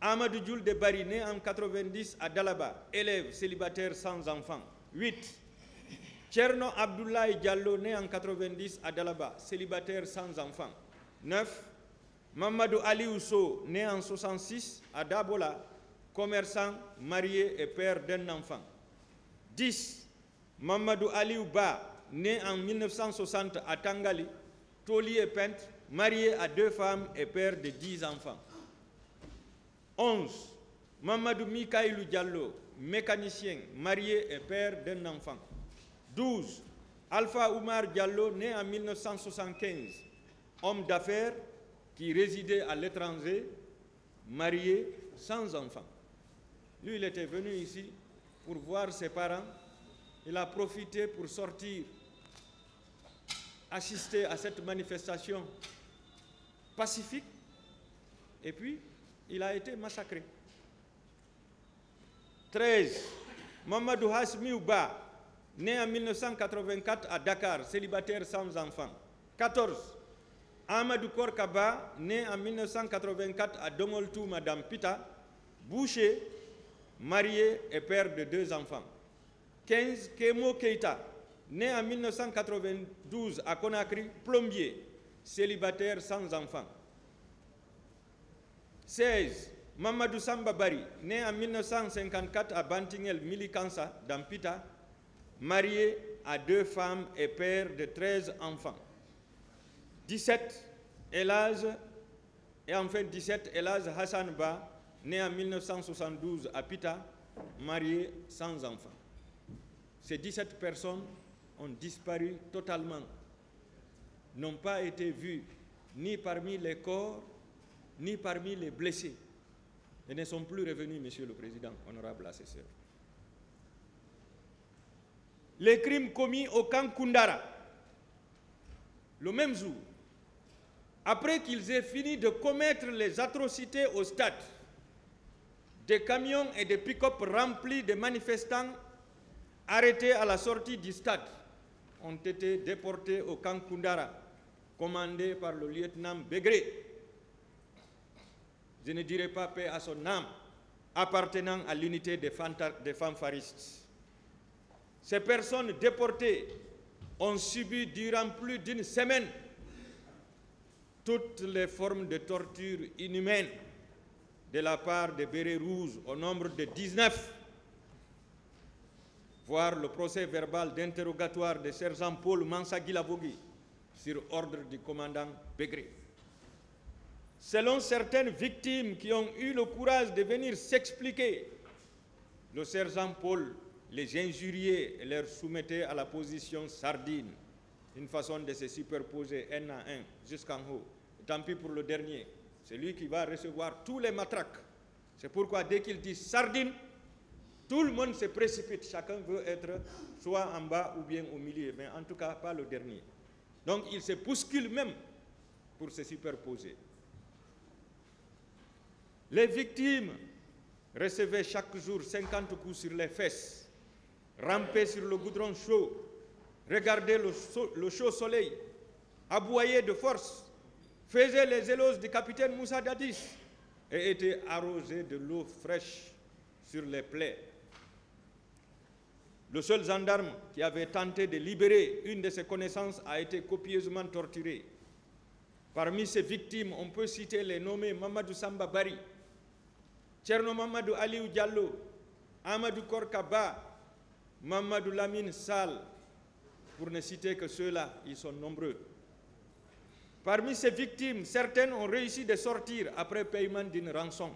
[SPEAKER 2] Amadou Djoul de Bari, né en 90 à Dalaba, élève, célibataire sans enfant. 8. Tcherno Abdoulaye Diallo, né en 90 à Dalaba, célibataire sans enfant. 9. Mamadou Ali Ousso, né en 66 à Dabola, commerçant, marié et père d'un enfant. 10. Mamadou Ali Ouba, né en 1960 à Tangali, taulier peintre, marié à 2 femmes et père de 10 enfants. 11. Mamadou Mikaïlou Diallo, mécanicien, marié et père d'un enfant. 12. Alpha Oumar Diallo, né en 1975, homme d'affaires qui résidait à l'étranger, marié, sans enfant. Lui, il était venu ici pour voir ses parents. Il a profité pour sortir, assister à cette manifestation pacifique, et puis il a été massacré. 13. Mamadou Hasmi Ouba, né en 1984 à Dakar, célibataire sans enfant. 14. Amadou Korkaba, né en 1984 à Domoltou, Madame Pita, boucher, marié et père de 2 enfants. 15. Kemo Keita, né en 1992 à Conakry, plombier, célibataire sans enfant. 16. Mamadou Samba Bari, né en 1954 à Bantingel, Milikansa, dans Pita, marié à 2 femmes et père de 13 enfants. 17. Elage, et enfin 17, Elage Hassan Ba, né en 1972 à Pita, marié sans enfant. Ces 17 personnes ont disparu totalement, n'ont pas été vues ni parmi les corps, ni parmi les blessés, et ne sont plus revenus, Monsieur le Président, honorable assesseur. Les crimes commis au camp Koundara, le même jour, après qu'ils aient fini de commettre les atrocités au stade, des camions et des pick-up remplis de manifestants arrêtés à la sortie du stade ont été déportés au camp Koundara, commandé par le lieutenant Begré. Je ne dirai pas paix à son âme, appartenant à l'unité des fanfaristes. Ces personnes déportées ont subi durant plus d'une semaine toutes les formes de torture inhumaines de la part des bérets rouges au nombre de 19, voire le procès verbal d'interrogatoire de sergent Paul Mansaguilavogui sur ordre du commandant Begré. Selon certaines victimes qui ont eu le courage de venir s'expliquer, le sergent Paul les injuriait et leur soumettait à la position sardine, une façon de se superposer un à un jusqu'en haut. Et tant pis pour le dernier, c'est lui qui va recevoir tous les matraques. C'est pourquoi dès qu'il dit sardine, tout le monde se précipite. Chacun veut être soit en bas ou bien au milieu, mais en tout cas pas le dernier. Donc il se bouscule même pour se superposer. Les victimes recevaient chaque jour 50 coups sur les fesses, rampaient sur le goudron chaud, regardaient le chaud soleil, aboyaient de force, faisait les éloges du capitaine Moussa Dadis et était arrosé de l'eau fraîche sur les plaies. Le seul gendarme qui avait tenté de libérer une de ses connaissances a été copieusement torturé. Parmi ces victimes, on peut citer les nommés Mamadou Samba Bari, Tcherno Mamadou Aliou Diallo, Amadou Korkaba, Mamadou Lamine Sall, pour ne citer que ceux-là, ils sont nombreux. Parmi ces victimes, certaines ont réussi de sortir après paiement d'une rançon.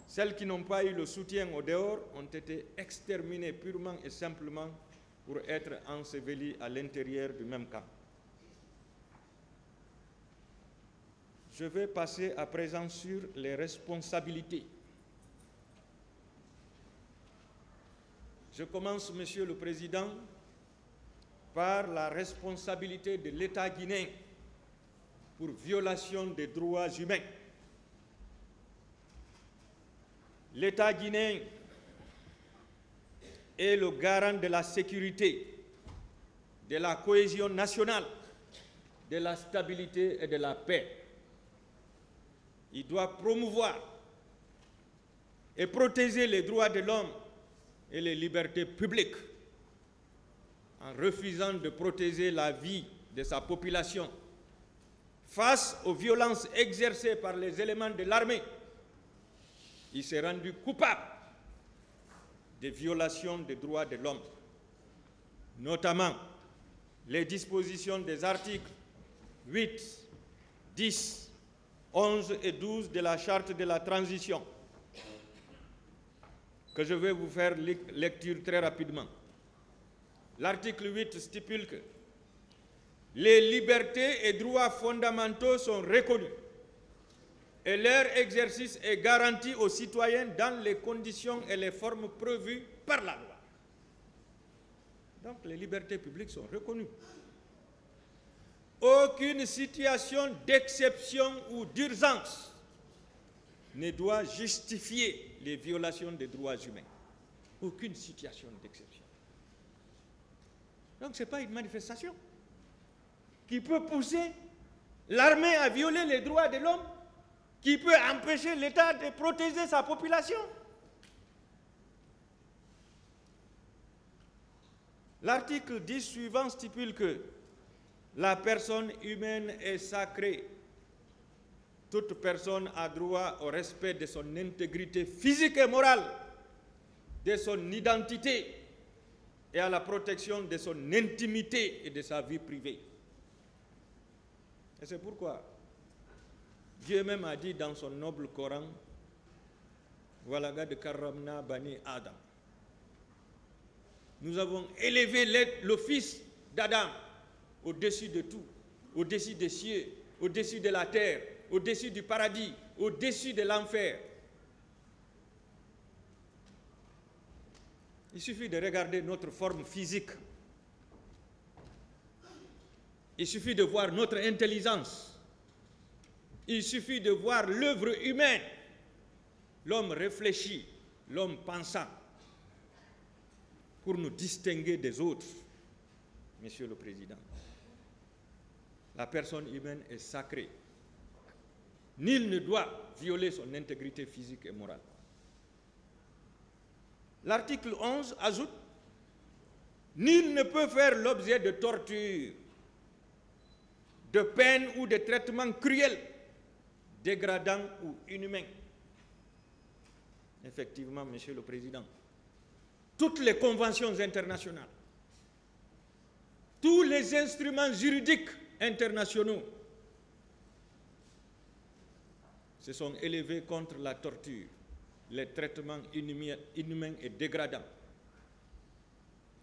[SPEAKER 2] Celles qui n'ont pas eu le soutien au dehors ont été exterminées purement et simplement pour être ensevelies à l'intérieur du même camp. Je vais passer à présent sur les responsabilités. Je commence, Monsieur le Président, par la responsabilité de l'État guinéen pour violation des droits humains. L'État guinéen est le garant de la sécurité, de la cohésion nationale, de la stabilité et de la paix. Il doit promouvoir et protéger les droits de l'homme et les libertés publiques en refusant de protéger la vie de sa population face aux violences exercées par les éléments de l'armée. Il s'est rendu coupable des violations des droits de l'homme, notamment les dispositions des articles 8, 10, 11 et 12 de la Charte de la transition, que je vais vous faire lecture très rapidement. L'article 8 stipule que les libertés et droits fondamentaux sont reconnus et leur exercice est garanti aux citoyens dans les conditions et les formes prévues par la loi. Donc les libertés publiques sont reconnues. Aucune situation d'exception ou d'urgence ne doit justifier les violations des droits humains. Aucune situation d'exception. Donc ce n'est pas une manifestation qui peut pousser l'armée à violer les droits de l'homme, qui peut empêcher l'État de protéger sa population. L'article 10 suivant stipule que la personne humaine est sacrée. Toute personne a droit au respect de son intégrité physique et morale, de son identité et à la protection de son intimité et de sa vie privée. Et c'est pourquoi Dieu même a dit dans son noble Coran, « Walagad karramna bani Adam » Nous avons élevé le fils d'Adam au-dessus de tout, au-dessus des cieux, au-dessus de la terre, au-dessus du paradis, au-dessus de l'enfer. Il suffit de regarder notre forme physique. Il suffit de voir notre intelligence. Il suffit de voir l'œuvre humaine, l'homme réfléchi, l'homme pensant, pour nous distinguer des autres, Monsieur le Président. La personne humaine est sacrée. Nul ne doit violer son intégrité physique et morale. L'article 11 ajoute « Nul ne peut faire l'objet de torture, de peine ou de traitements cruels, dégradants ou inhumains. » Effectivement, Monsieur le Président, toutes les conventions internationales, tous les instruments juridiques internationaux se sont élevés contre la torture, les traitements inhumains et dégradants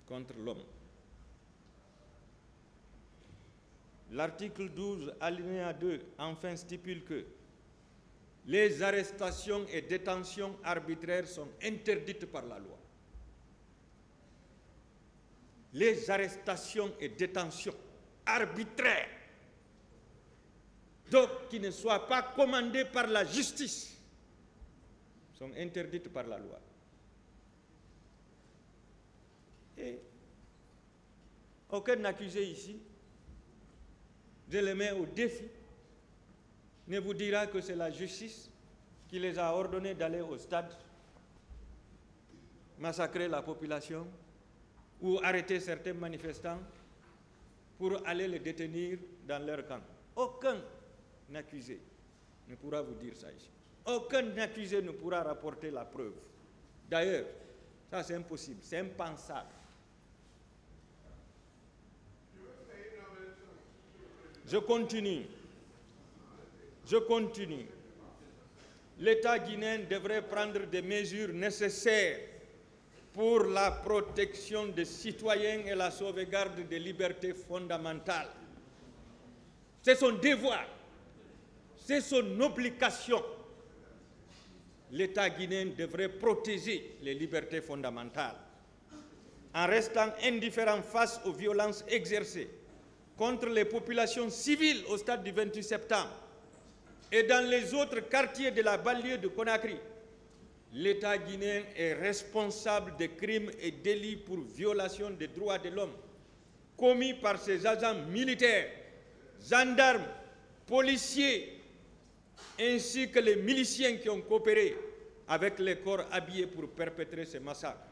[SPEAKER 2] contre l'homme. L'article 12, alinéa 2, enfin stipule que les arrestations et détentions arbitraires sont interdites par la loi. Les arrestations et détentions arbitraires, donc qui ne soient pas commandées par la justice, sont interdites par la loi. Et aucun accusé ici, je le mets au défi ne vous dira que c'est la justice qui les a ordonnés d'aller au stade, massacrer la population ou arrêter certains manifestants pour aller les détenir dans leur camp. Aucun accusé ne pourra vous dire ça ici. Aucun accusé ne pourra rapporter la preuve. D'ailleurs, ça c'est impossible, c'est impensable. Je continue. L'État guinéen devrait prendre des mesures nécessaires pour la protection des citoyens et la sauvegarde des libertés fondamentales. C'est son devoir, c'est son obligation. L'État guinéen devrait protéger les libertés fondamentales en restant indifférent face aux violences exercées contre les populations civiles au stade du 28 septembre et dans les autres quartiers de la banlieue de Conakry. L'État guinéen est responsable des crimes et délits pour violation des droits de l'homme commis par ses agents militaires, gendarmes, policiers, ainsi que les miliciens qui ont coopéré avec les corps habillés pour perpétrer ces massacres.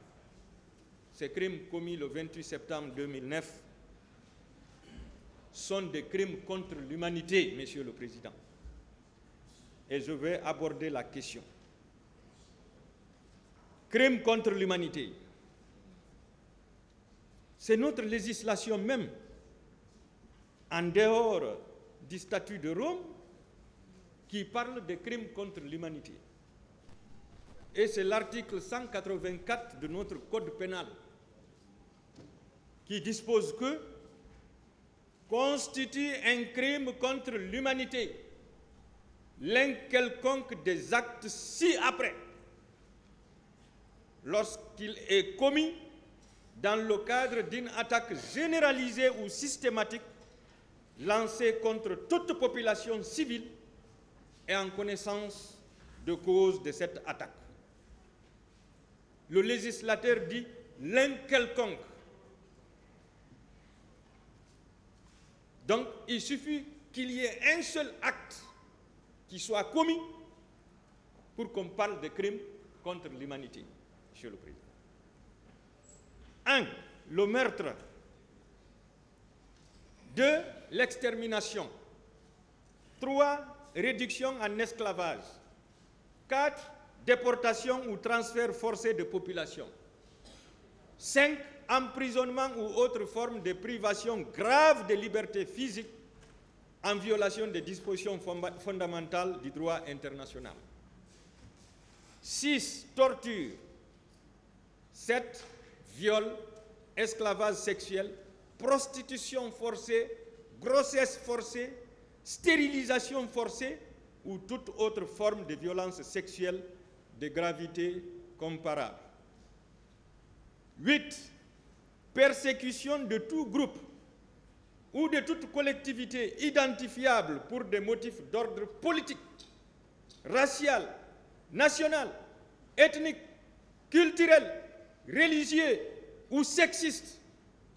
[SPEAKER 2] Ces crimes commis le 28 septembre 2009 sont des crimes contre l'humanité, Monsieur le Président. Et je vais aborder la question. Crimes contre l'humanité. C'est notre législation même, en dehors du statut de Rome, qui parle des crimes contre l'humanité. Et c'est l'article 184 de notre Code pénal qui dispose que constitue un crime contre l'humanité l'un quelconque des actes ci-après lorsqu'il est commis dans le cadre d'une attaque généralisée ou systématique lancée contre toute population civile et en connaissance de cause de cette attaque. Le législateur dit l'un quelconque. Donc, il suffit qu'il y ait un seul acte qui soit commis pour qu'on parle de crimes contre l'humanité, Monsieur le Président. 1. Le meurtre. 2. L'extermination. 3. Réduction en esclavage. 4. Déportation ou transfert forcé de population. 5. Emprisonnement ou autre forme de privation grave de liberté physique en violation des dispositions fondamentales du droit international. 6. Torture. 7. Viol, esclavage sexuel, prostitution forcée, grossesse forcée, stérilisation forcée ou toute autre forme de violence sexuelle de gravité comparable. 8. Persécution de tout groupe ou de toute collectivité identifiable pour des motifs d'ordre politique, racial, national, ethnique, culturel, religieux ou sexiste,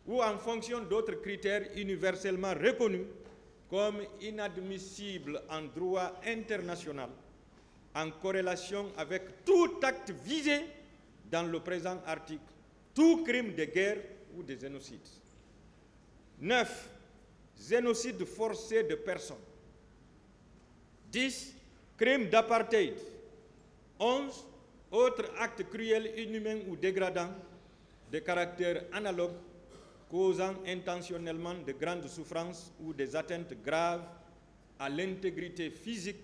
[SPEAKER 2] ou en fonction d'autres critères universellement reconnus comme inadmissibles en droit international, en corrélation avec tout acte visé dans le présent article, tout crime de guerre ou de génocide. 9. Génocide forcé de personnes. 10. Crime d'apartheid. 11. Autres actes cruels, inhumains ou dégradants de caractère analogue causant intentionnellement de grandes souffrances ou des atteintes graves à l'intégrité physique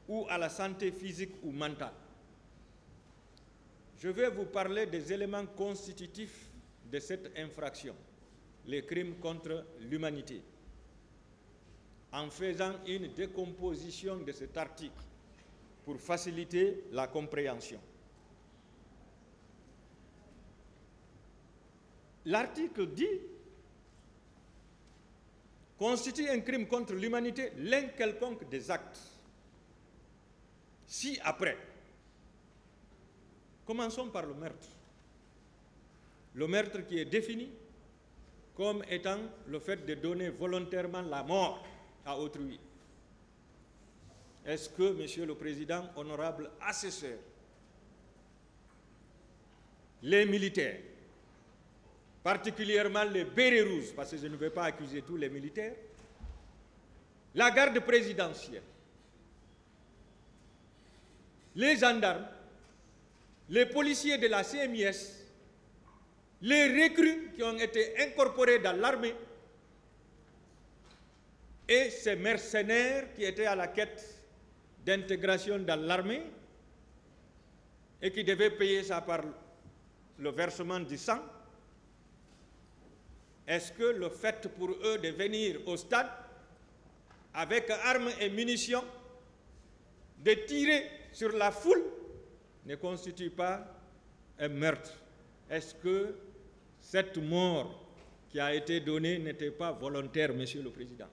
[SPEAKER 2] ou à la santé physique ou mentale. Je vais vous parler des éléments constitutifs de cette infraction, les crimes contre l'humanité, en faisant une décomposition de cet article pour faciliter la compréhension. L'article dit constitue un crime contre l'humanité l'un quelconque des actes ci-après. Commençons par le meurtre. Le meurtre qui est défini comme étant le fait de donner volontairement la mort à autrui. est-ce que, Monsieur le Président, honorable assesseur, les militaires, particulièrement les bérets rouges, parce que je ne vais pas accuser tous les militaires, la garde présidentielle, les gendarmes, les policiers de la CMIS, les recrues qui ont été incorporés dans l'armée et ces mercenaires qui étaient à la quête d'intégration dans l'armée et qui devaient payer ça par le versement du sang. Est-ce que le fait pour eux de venir au stade avec armes et munitions, de tirer sur la foule, ne constitue pas un meurtre? Est-ce que cette mort qui a été donnée n'était pas volontaire, Monsieur le Président?